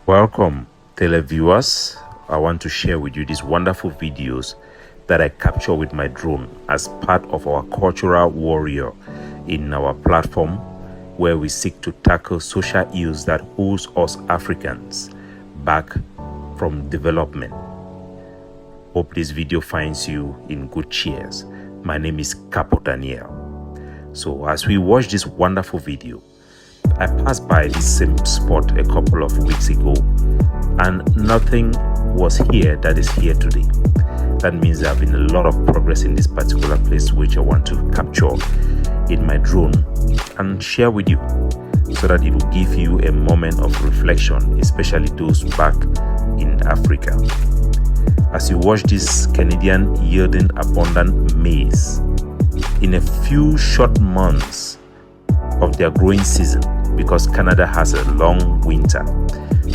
Welcome, televiewers. I want to share with you these wonderful videos that I capture with my drone as part of our cultural warrior in our platform, where we seek to tackle social ills that holds us Africans back from development. Hope this video finds you in good cheers. My name is Capo Daniel. So as we watch this wonderful video, I passed by this same spot a couple of weeks ago and nothing was here that is here today. That means there have been a lot of progress in this particular place, which I want to capture in my drone and share with you so that it will give you a moment of reflection, especially those back in Africa. As you watch this Canadian yielding abundant maize in a few short months of their growing season, because Canada has a long winter,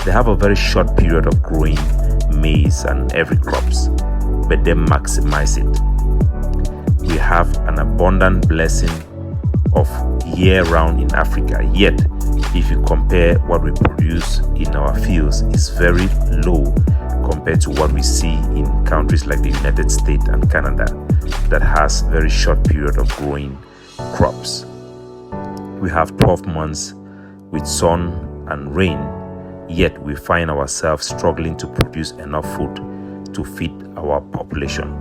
they have a very short period of growing maize and every crops, but they maximize it. We have an abundant blessing of year-round in Africa, yet if you compare what we produce in our fields, it's very low compared to what we see in countries like the United States and Canada that has very short period of growing crops. We have 12 months with sun and rain, yet we find ourselves struggling to produce enough food to feed our population.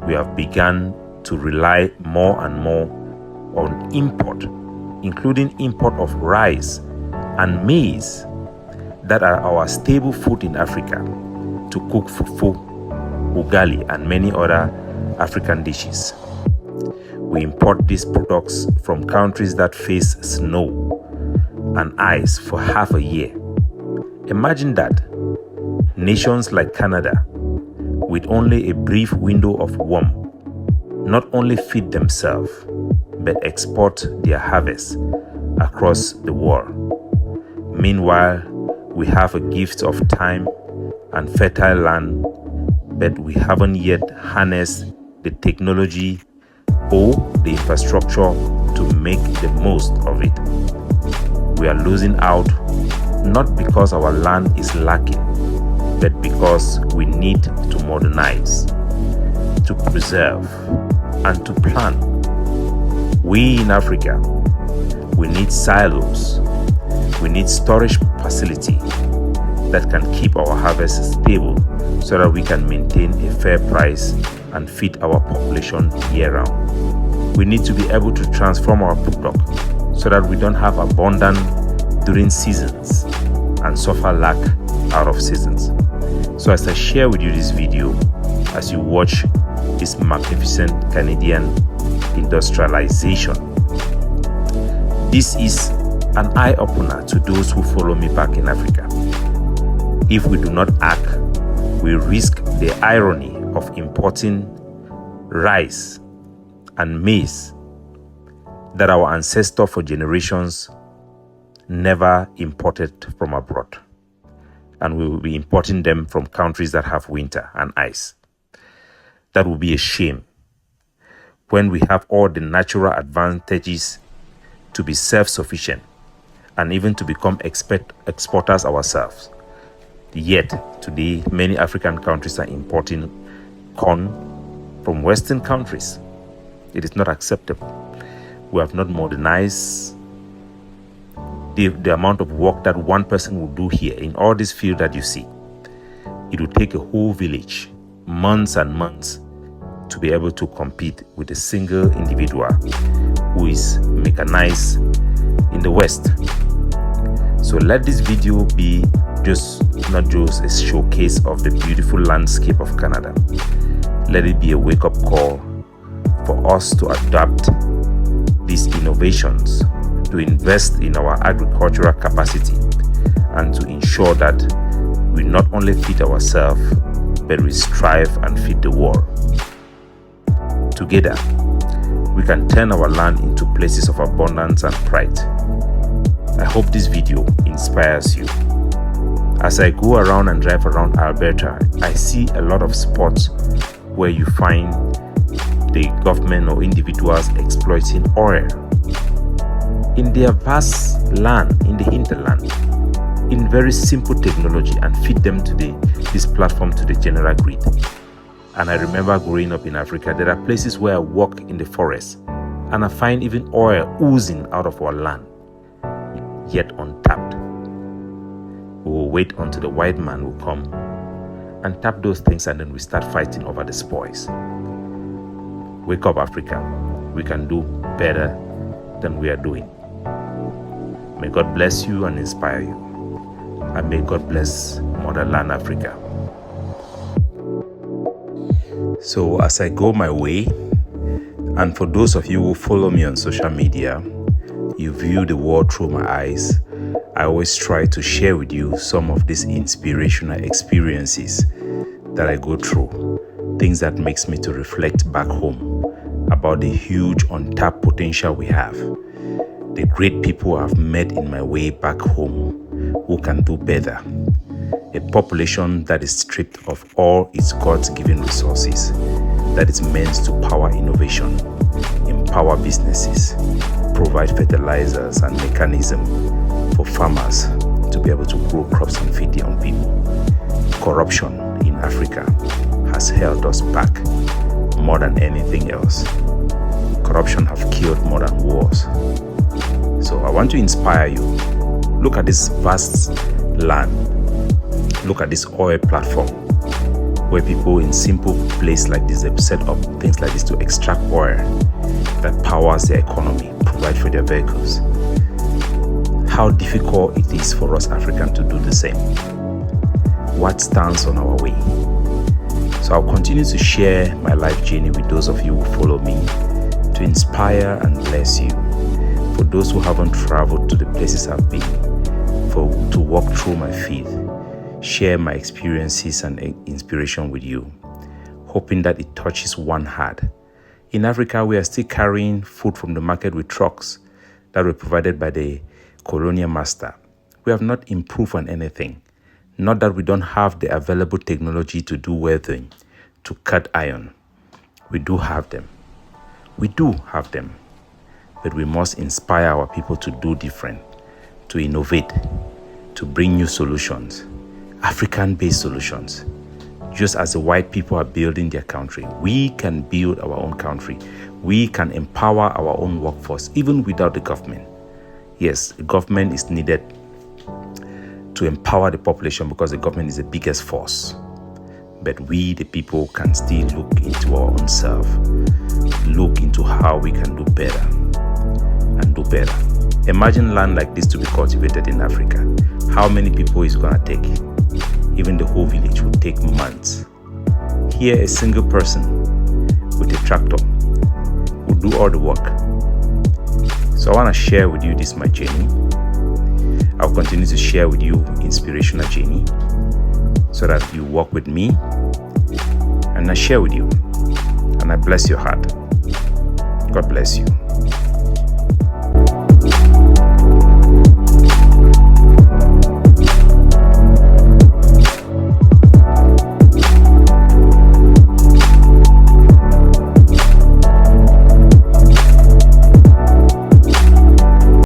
We have begun to rely more and more on import, including import of rice and maize that are our staple food in Africa, to cook fufu, ugali, and many other African dishes. We import these products from countries that face snow and ice for half a year. Imagine that. Nations like Canada, with only a brief window of warmth, not only feed themselves, but export their harvest across the world. Meanwhile, we have a gift of time and fertile land, but we haven't yet harnessed the technology or the infrastructure to make the most of it. We are losing out not because our land is lacking, but because we need to modernize, to preserve, and to plan. We in Africa, we need silos, we need storage facility that can keep our harvest stable so that we can maintain a fair price and feed our population year-round. We need to be able to transform our product so that we don't have abundance during seasons and suffer lack out of seasons. So as I share with you this video, as you watch this magnificent Canadian industrialization, this is an eye-opener to those who follow me back in Africa. If we do not act, we risk the irony of importing rice and maize that our ancestors for generations never imported from abroad, and we will be importing them from countries that have winter and ice. That will be a shame when we have all the natural advantages to be self-sufficient and even to become exporters ourselves. Yet today many African countries are importing corn from Western countries. It is not acceptable. We have not modernized the amount of work that one person will do here in all this field that you see. It will take a whole village, months and months, to be able to compete with a single individual who is mechanized in the West. So let this video be not just a showcase of the beautiful landscape of Canada. Let it be a wake-up call for us to adapt these innovations, to invest in our agricultural capacity, and to ensure that we not only feed ourselves, but we strive and feed the world. Together, we can turn our land into places of abundance and pride. I hope this video inspires you. As I go around and drive around Alberta, I see a lot of spots where you find the government or individuals exploiting oil in their vast land in the hinterland. in very simple technology and feed them to this platform to the general grid. And I remember growing up in Africa, there are places where I walk in the forest and I find even oil oozing out of our land, yet untapped. We will wait until the white man will come and tap those things, and then we start fighting over the spoils. Wake up, Africa. We can do better than we are doing. May God bless you and inspire you. And may God bless motherland Africa. So as I go my way, and for those of you who follow me on social media, you view the world through my eyes, I always try to share with you some of these inspirational experiences that I go through, things that makes me to reflect back home about the huge untapped potential we have, the great people I've met in my way back home who can do better, a population that is stripped of all its God-given resources, that is meant to power innovation, empower businesses, provide fertilizers and mechanism for farmers to be able to grow crops and feed their own people. Corruption in Africa has held us back more than anything else. Corruption have killed more than wars. So I want to inspire you. Look at this vast land. Look at this oil platform where people in simple place like this, they've set up things like this to extract oil that powers their economy, provide for their vehicles. How difficult it is for us Africans to do the same. What stands on our way? So I'll continue to share my life journey with those of you who follow me to inspire and bless you. For those who haven't traveled to the places I've been, to walk through my faith, share my experiences and inspiration with you, hoping that it touches one heart. In Africa, we are still carrying food from the market with trucks that were provided by the colonial master. We have not improved on anything. Not that we don't have the available technology to do welding, to cut iron. We do have them. We do have them. But we must inspire our people to do different, to innovate, to bring new solutions, African-based solutions. Just as the white people are building their country, we can build our own country. We can empower our own workforce, even without the government. Yes, the government is needed to empower the population because the government is the biggest force. But we, the people, can still look into our own self, look into how we can do better and do better. Imagine land like this to be cultivated in Africa. How many people is it going to take? Even the whole village will take months. Here, a single person with a tractor will do all the work. So I want to share with you this my journey. I'll continue to share with you inspirational journey so that you walk with me and I share with you and I bless your heart. God bless you.